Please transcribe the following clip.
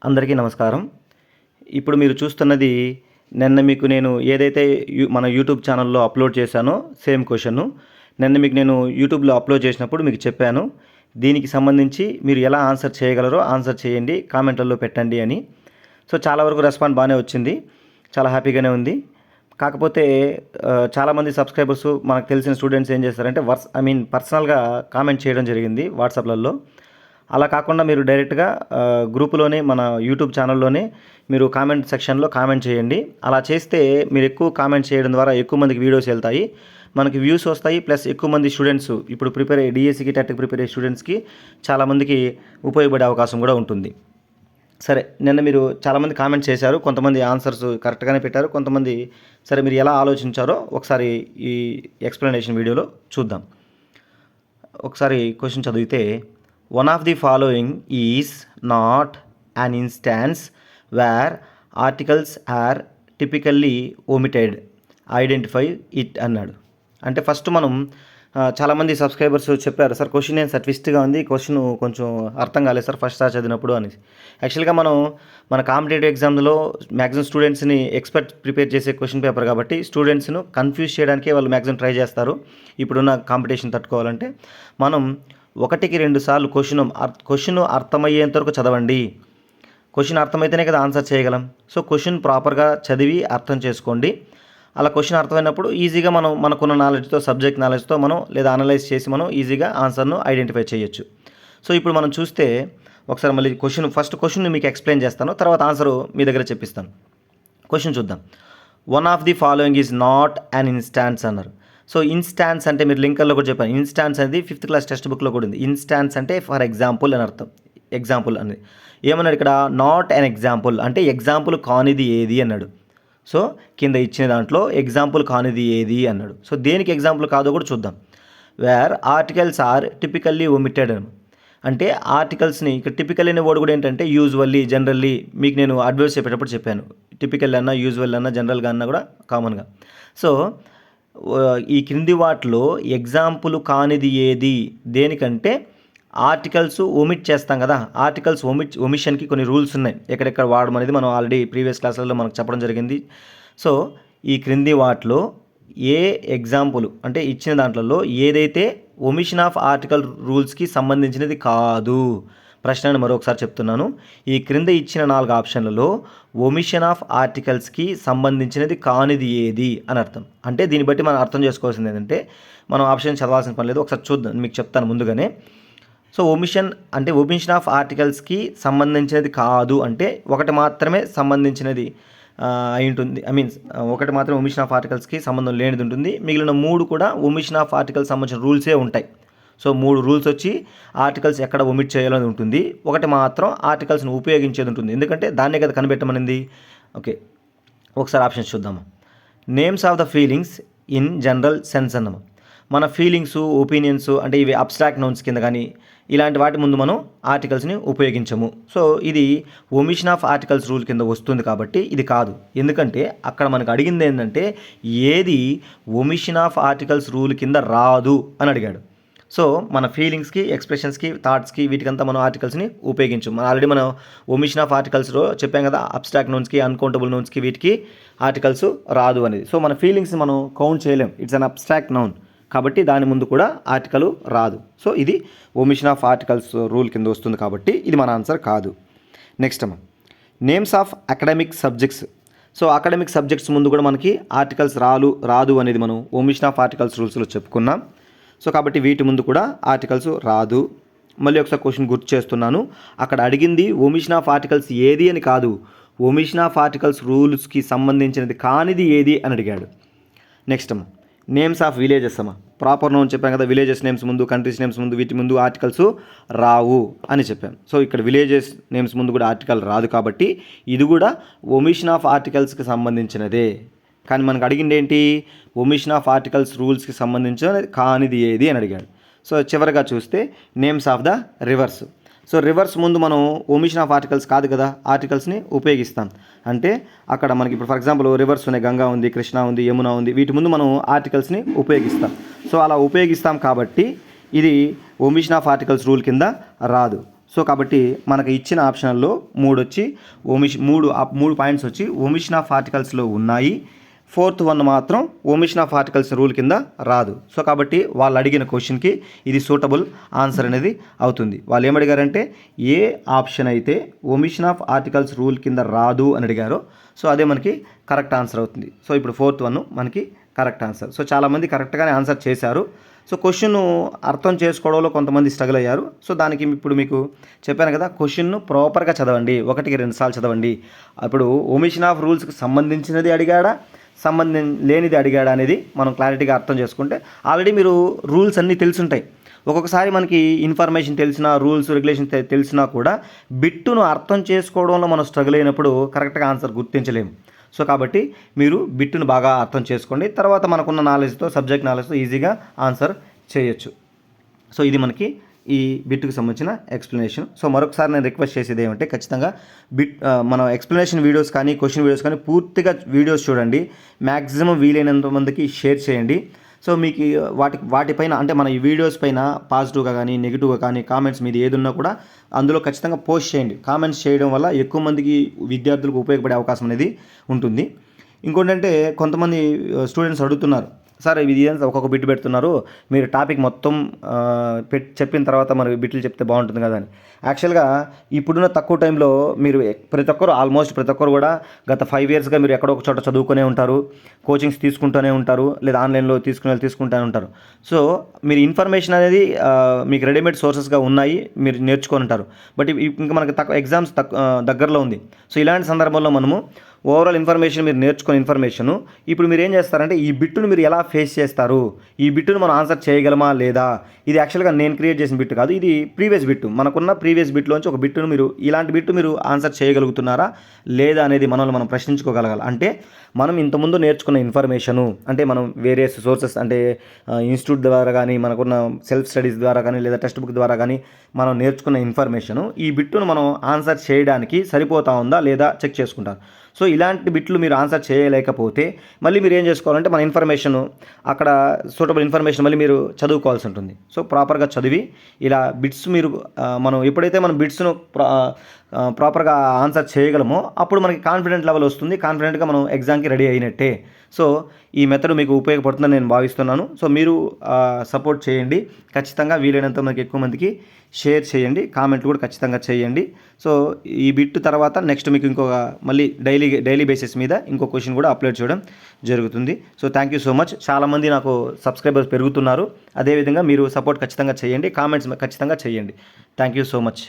అందరికీ నమస్కారం. ఇప్పుడు మీరు చూస్తున్నది నిన్న మీకు నేను ఏదైతే మన యూట్యూబ్ ఛానల్‌లో అప్లోడ్ చేశానో సేమ్ క్వెషను. నిన్న మీకు నేను యూట్యూబ్‌లో అప్లోడ్ చేసినప్పుడు మీకు చెప్పాను. దీనికి సంబంధించి మీరు ఎలా ఆన్సర్ చేయగలరో ఆన్సర్ చేయండి, కామెంట్‌లలో పెట్టండి అని. సో చాలా వరకు రెస్పాన్స్ బాగానే వచ్చింది. చాలా హ్యాపీగానే ఉంది. కాకపోతే చాలామంది సబ్స్క్రైబర్స్ మనకు తెలిసిన స్టూడెంట్స్ ఏం చేస్తారంటే పర్సనల్‌గా కామెంట్ చేయడం జరిగింది వాట్సాప్‌లలో. అలా కాకుండా మీరు డైరెక్ట్గా గ్రూపులోనే మన యూట్యూబ్ ఛానల్లోనే మీరు కామెంట్ సెక్షన్లో కామెంట్ చేయండి. అలా చేస్తే మీరు ఎక్కువ కామెంట్ చేయడం ద్వారా ఎక్కువ మందికి వీడియోస్ వెళ్తాయి, మనకి వ్యూస్ వస్తాయి. ప్లస్ ఎక్కువ మంది స్టూడెంట్స్ ఇప్పుడు ప్రిపేర్ అయ్యే డిఎస్సికి టెట్కి ప్రిపేర్ అయ్యే స్టూడెంట్స్కి చాలామందికి ఉపయోగపడే అవకాశం కూడా ఉంటుంది. సరే, నిన్న మీరు చాలామంది కామెంట్ చేశారు, కొంతమంది ఆన్సర్స్ కరెక్ట్గానే పెట్టారు, కొంతమంది సరే మీరు ఎలా ఆలోచించారో ఒకసారి ఈ ఎక్స్ప్లెనేషన్ వీడియోలో చూద్దాం. ఒకసారి క్వశ్చన్ చదివితే, one of the following is not an instance where articles are typically omitted. Identify it అన్నాడు. అంటే ఫస్ట్ మనం చాలామంది సబ్స్క్రైబర్స్ చెప్పారు, సార్ క్వశ్చన్ ఏం ట్విస్ట్గా ఉంది, క్వశ్చన్ కొంచెం అర్థం కాలేదు సార్ ఫస్ట్ సార్ చదివినప్పుడు అని. యాక్చువల్గా మన కాంపిటేటివ్ ఎగ్జామ్లో మ్యాక్సిమం స్టూడెంట్స్ని ఎక్స్పర్ట్ ప్రిపేర్ చేసే క్వశ్చన్ పేపర్ కాబట్టి స్టూడెంట్స్ను కన్ఫ్యూజ్ చేయడానికే వాళ్ళు మ్యాక్సిమం ట్రై చేస్తారు. ఇప్పుడున్న కాంపిటీషన్ తట్టుకోవాలంటే మనం 1-2 సార్లు క్వశ్చన్ అర్థమయ్యేంత వరకు చదవండి. క్వశ్చన్ అర్థమైతేనే కదా ఆన్సర్ చేయగలం. సో క్వశ్చన్ ప్రాపర్గా చదివి అర్థం చేసుకోండి. అలా క్వశ్చన్ అర్థమైనప్పుడు ఈజీగా మనకున్న నాలెడ్జ్తో, సబ్జెక్ట్ నాలెడ్జ్తో లేదా అనలైజ్ చేసి ఈజీగా ఆన్సర్ను ఐడెంటిఫై చేయొచ్చు. సో ఇప్పుడు మనం చూస్తే ఒకసారి మళ్ళీ ఫస్ట్ క్వశ్చన్ మీకు ఎక్స్ప్లెయిన్ చేస్తాను, తర్వాత ఆన్సరు మీ దగ్గర చెప్పిస్తాను. క్వశ్చన్ చూద్దాం. One of the following is not an instance అన్నారు. సో ఇన్స్టాన్స్ అంటే మీరు లింకర్లో కూడా చెప్పాను, ఇన్స్టాన్స్ అనేది 5th క్లాస్ టెక్స్ట్ బుక్లో కూడా ఉంది. ఇన్స్టాన్స్ అంటే ఫర్ ఎగ్జాంపుల్ అని అర్థం. ఎగ్జాంపుల్ అనేది ఏమన్నాడు ఇక్కడ, నాట్ అన్ ఎగ్జాంపుల్ అంటే ఎగ్జాంపుల్ కానిది ఏది అన్నాడు. సో కింద ఇచ్చిన దాంట్లో ఎగ్జాంపుల్ కానిది ఏది అన్నాడు. సో దేనికి ఎగ్జాంపుల్ కాదో కూడా చూద్దాం. Where articles are typically omitted అంటే ఆర్టికల్స్ని ఇక్కడ టిపికల్ అనే వర్డ్ కూడా ఏంటంటే యూజువల్లీ, జనరల్లీ. మీకు నేను అడ్వైస్ చెప్పేటప్పుడు చెప్పాను, టిపికల్ అన్నా, యూజువల్ అన్నా, జనరల్గా అన్నా కూడా కామన్గా. సో ఈ క్రింది వాటిలో ఎగ్జాంపుల్ కానిది ఏది దేనికంటే ఆర్టికల్స్ ఒమిట్ చేస్తాం కదా, ఆర్టికల్స్ ఒమిషన్కి కొన్ని రూల్స్ ఉన్నాయి, ఎక్కడెక్కడ వాడమనేది మనం ఆల్రెడీ ప్రీవియస్ క్లాసులలో మనకు చెప్పడం జరిగింది. సో ఈ క్రింది వాటిలో ఏ ఎగ్జాంపుల్ అంటే ఇచ్చిన దాంట్లో ఏదైతే ఒమిషన్ ఆఫ్ ఆర్టికల్ రూల్స్కి సంబంధించినది కాదు. ప్రశ్నను మరొకసారి చెప్తున్నాను. ఈ క్రింద ఇచ్చిన 4 ఆప్షన్లలో ఒమిషన్ ఆఫ్ ఆర్టికల్స్కి సంబంధించినది కానిది ఏది అని అర్థం. అంటే దీన్ని బట్టి మనం అర్థం చేసుకోవాల్సింది ఏంటంటే మనం ఆప్షన్ చదవాల్సిన పని లేదు, ఒకసారి చూద్దాం, మీకు చెప్తాను ముందుగానే. సో ఒమిషన్ ఆఫ్ ఆర్టికల్స్కి సంబంధించినది కాదు అంటే ఒకటి మాత్రమే సంబంధించినది అయి ఉంటుంది. ఒకటి మాత్రం ఒమిషన్ ఆఫ్ ఆర్టికల్స్కి సంబంధం లేనిది ఉంటుంది. మిగిలిన 3 కూడా ఒమిషన్ ఆఫ్ ఆర్టికల్స్ సంబంధించిన రూల్సే ఉంటాయి. సో 3 రూల్స్ వచ్చి ఆర్టికల్స్ ఎక్కడ ఒమిట్ చేయాలని ఉంటుంది, ఒకటి మాత్రం ఆర్టికల్స్ని ఉపయోగించేది ఉంటుంది. ఎందుకంటే దాన్నే కదా కనిపెట్టమనింది. ఓకే, ఒకసారి ఆప్షన్స్ చూద్దాము. Names of the feelings in general sense అన్నాము. మన ఫీలింగ్స్, ఒపీనియన్స్ అంటే ఇవి అబ్స్ట్రాక్ట్ నౌన్స్ కింద కానీ ఇలాంటి వాటి ముందు మనం ఆర్టికల్స్ని ఉపయోగించము. సో ఇది ఒమిషన్ ఆఫ్ ఆర్టికల్స్ రూల్ కింద వస్తుంది కాబట్టి ఇది కాదు. ఎందుకంటే అక్కడ మనకు అడిగింది ఏంటంటే ఏది ఒమిషన్ ఆఫ్ ఆర్టికల్స్ రూల్ కింద రాదు అని అడిగాడు. సో మన ఫీలింగ్స్కి, ఎక్స్ప్రెషన్స్కి, థాట్స్కి వీటికంతా మనం ఆర్టికల్స్ని ఉపయోగించు. ఆల్రెడీ మనం ఒమిషన్ ఆఫ్ ఆర్టికల్స్లో చెప్పాం కదా, అబ్స్ట్రాక్ట్ నౌన్స్కి, అన్కౌంటబుల్ నౌన్స్కి వీటికి ఆర్టికల్స్ రాదు అనేది. సో మన ఫీలింగ్స్ని మనం కౌంట్ చేయలేం, ఇట్స్ అన్ అబ్స్ట్రాక్ట్ నౌన్ కాబట్టి దాని ముందు కూడా ఆర్టికల్ రాదు. సో ఇది ఒమిషన్ ఆఫ్ ఆర్టికల్స్ రూల్ కింద వస్తుంది కాబట్టి ఇది మన ఆన్సర్ కాదు. Next names of academic subjects. So academic subjects ముందు కూడా మనకి ఆర్టికల్స్ రాదు అనేది మనం ఒమిషన్ ఆఫ్ ఆర్టికల్స్ రూల్స్లో చెప్పుకున్నాం. సో కాబట్టి వీటి ముందు కూడా ఆర్టికల్స్ రాదు. మళ్ళీ ఒకసారి క్వశ్చన్ గుర్తు చేస్తున్నాను, అక్కడ అడిగింది ఒమిషన్ ఆఫ్ ఆర్టికల్స్ ఏది అని కాదు, ఒమిషన్ ఆఫ్ ఆర్టికల్స్ రూల్స్కి సంబంధించినది కానిది ఏది అని అడిగాడు. Next names of villages proper noun చెప్పాం కదా, విలేజెస్ నేమ్స్ ముందు, కంట్రీస్ నేమ్స్ ముందు, వీటి ముందు ఆర్టికల్స్ రావు అని చెప్పాను. సో ఇక్కడ విలేజెస్ నేమ్స్ ముందు కూడా ఆర్టికల్ రాదు కాబట్టి ఇది కూడా ఒమిషన్ ఆఫ్ ఆర్టికల్స్కి సంబంధించినదే. కానీ మనకు అడిగింది ఏంటి, ఒమిషన్ ఆఫ్ ఆర్టికల్స్ రూల్స్కి సంబంధించిన కానిది ఏది అని అడిగాడు. సో చివరిగా చూస్తే names of the reverse. So reverse ముందు మనం ఒమిషన్ ఆఫ్ ఆర్టికల్స్ కాదు కదా, ఆర్టికల్స్ని ఉపయోగిస్తాం. అంటే అక్కడ మనకి ఇప్పుడు ఫర్ ఎగ్జాంపుల్ రివర్స్ ఉన్నాయి, గంగా ఉంది, కృష్ణ ఉంది, యమున ఉంది, వీటి ముందు మనం ఆర్టికల్స్ని ఉపయోగిస్తాం. సో అలా ఉపయోగిస్తాం కాబట్టి ఇది ఒమిషన్ ఆఫ్ ఆర్టికల్స్ రూల్ కింద రాదు. సో కాబట్టి మనకు ఇచ్చిన ఆప్షన్లో 3 వచ్చి మూడు పాయింట్స్ వచ్చి ఒమిషన్ ఆఫ్ ఆర్టికల్స్లో ఉన్నాయి. 4th వన్ మాత్రం ఒమిషన్ ఆఫ్ ఆర్టికల్స్ రూల్ కింద రాదు. సో కాబట్టి వాళ్ళు అడిగిన క్వశ్చన్కి ఇది సూటబుల్ ఆన్సర్ అనేది అవుతుంది. వాళ్ళు ఏమడిగారంటే ఏ ఆప్షన్ అయితే ఒమిషన్ ఆఫ్ ఆర్టికల్స్ రూల్ కింద రాదు అని అడిగారో సో అదే మనకి కరెక్ట్ ఆన్సర్ అవుతుంది. సో ఇప్పుడు 4th వన్ మనకి కరెక్ట్ ఆన్సర్. సో చాలామంది కరెక్ట్గానే ఆన్సర్ చేశారు. సో క్వశ్చన్ అర్థం చేసుకోవడంలో కొంతమంది స్ట్రగుల్ అయ్యారు. సో దానికి ఇప్పుడు మీకు చెప్పాను కదా, క్వశ్చన్ను ప్రాపర్గా చదవండి, 1-2 సార్లు చదవండి. అప్పుడు ఒమిషన్ ఆఫ్ రూల్స్కి సంబంధించినది అడిగాడా, సంబంధం లేనిది అడిగాడా అనేది మనం క్లారిటీగా అర్థం చేసుకుంటే ఆల్రెడీ మీరు రూల్స్ అన్నీ తెలుసుంటాయి. ఒక్కొక్కసారి మనకి ఇన్ఫర్మేషన్ తెలిసినా, రూల్స్ రెగ్యులేషన్ తెలిసినా కూడా బిట్టును అర్థం చేసుకోవడంలో మనం స్ట్రగుల్ అయినప్పుడు కరెక్ట్గా ఆన్సర్ గుర్తించలేము. సో కాబట్టి మీరు బిట్టును బాగా అర్థం చేసుకోండి. తర్వాత మనకున్న నాలెడ్జ్తో, సబ్జెక్ట్ నాలెడ్జ్తో ఈజీగా ఆన్సర్ చేయొచ్చు. సో ఇది మనకి ఈ బిట్కి సంబంధించిన ఎక్స్ప్లెనేషన్. సో మరొకసారి నేను రిక్వెస్ట్ చేసేది ఏమంటే ఖచ్చితంగా మన ఎక్స్ప్లెనేషన్ వీడియోస్ కానీ, క్వశ్చన్ వీడియోస్ కానీ పూర్తిగా వీడియోస్ చూడండి. మ్యాక్సిమం వీలైనంత మందికి షేర్ చేయండి. సో మీకు వాటిపైన అంటే మన ఈ వీడియోస్ పైన పాజిటివ్గా కానీ, నెగిటివ్గా కానీ కామెంట్స్ మీది ఏది ఉన్నా కూడా అందులో ఖచ్చితంగా పోస్ట్ చేయండి. కామెంట్స్ చేయడం వల్ల ఎక్కువ మందికి విద్యార్థులకు ఉపయోగపడే అవకాశం అనేది ఉంటుంది. ఇంకోటి అంటే కొంతమంది స్టూడెంట్స్ అడుగుతున్నారు, సార్ ఇది ఒక్కొక్క బిట్ పెడుతున్నారు, మీరు టాపిక్ మొత్తం చెప్పిన తర్వాత మరి బిట్లు చెప్తే బాగుంటుంది కదా అని. యాక్చువల్గా ఇప్పుడున్న తక్కువ టైంలో మీరు ఆల్మోస్ట్ ప్రతి ఒక్కరు కూడా గత 5 yearsగా మీరు ఎక్కడో ఒక చోట చదువుకునే ఉంటారు, కోచింగ్స్ తీసుకుంటూనే ఉంటారు, లేదా ఆన్లైన్లో తీసుకుంటూనే ఉంటారు. సో మీరు ఇన్ఫర్మేషన్ అనేది మీకు రెడీమేడ్ సోర్సెస్గా ఉన్నాయి, మీరు నేర్చుకొని ఉంటారు. బట్ ఇంకా మనకి ఎగ్జామ్స్ దగ్గరలో ఉంది. సో ఇలాంటి సందర్భంలో మనము ఓవరాల్ ఇన్ఫర్మేషన్ మీరు నేర్చుకున్న ఇన్ఫర్మేషను ఇప్పుడు మీరు ఏం చేస్తారంటే ఈ బిట్టును మీరు ఎలా ఫేస్ చేస్తారు, ఈ బిట్టును మనం ఆన్సర్ చేయగలమా లేదా. ఇది యాక్చువల్గా నేను క్రియేట్ చేసిన బిట్టు కాదు, ఇది ప్రీవియస్ బిట్టు. మనకున్న ప్రీవియస్ బిట్లోంచి ఒక బిట్టును ఇలాంటి బిట్టు మీరు ఆన్సర్ చేయగలుగుతున్నారా లేదా అనేది మనల్ని మనం ప్రశ్నించుకోగలగాలి. అంటే మనం ఇంతకుముందు నేర్చుకున్న ఇన్ఫర్మేషను, అంటే మనం వేరే సోర్సెస్ అంటే ఇన్స్టిట్యూట్ ద్వారా కానీ, మనకున్న సెల్ఫ్ స్టడీస్ ద్వారా కానీ, లేదా టెక్స్ట్ బుక్ ద్వారా కానీ మనం నేర్చుకున్న ఇన్ఫర్మేషను ఈ బిట్టును మనం ఆన్సర్ చేయడానికి సరిపోతా ఉందా లేదా చెక్ చేసుకుంటారు. సో ఇలాంటి బిట్లు మీరు ఆన్సర్ చేయలేకపోతే మళ్ళీ మీరు ఏం చేసుకోవాలంటే మన ఇన్ఫర్మేషన్ అక్కడ సూటబుల్ ఇన్ఫర్మేషన్ మళ్ళీ మీరు చదువుకోవాల్సి ఉంటుంది. సో ప్రాపర్గా చదివి ఇలా బిట్స్ మీరు మనం ఎప్పుడైతే మనం బిట్స్ను ప్రాపర్గా ఆన్సర్ చేయగలమో అప్పుడు మనకి కాన్ఫిడెంట్ లెవెల్ వస్తుంది. కాన్ఫిడెంట్గా మనం ఎగ్జామ్కి రెడీ అయినట్టే. సో ఈ మెథడ్ మీకు ఉపయోగపడుతుందని నేను భావిస్తున్నాను. సో మీరు సపోర్ట్ చేయండి, ఖచ్చితంగా వీలైనంత మనకి ఎక్కువ మందికి షేర్ చేయండి, కామెంట్లు కూడా ఖచ్చితంగా చేయండి. సో ఈ బిట్ తర్వాత నెక్స్ట్ మీకు ఇంకొక మళ్ళీ డైలీ బేసిస్ మీద ఇంకో క్వశ్చన్ కూడా అప్లోడ్ చేయడం జరుగుతుంది. So thank you so much. చాలామంది నాకు సబ్స్క్రైబర్స్ పెరుగుతున్నారు. అదేవిధంగా మీరు సపోర్ట్ ఖచ్చితంగా చేయండి, కామెంట్స్ ఖచ్చితంగా చేయండి. Thank you so much.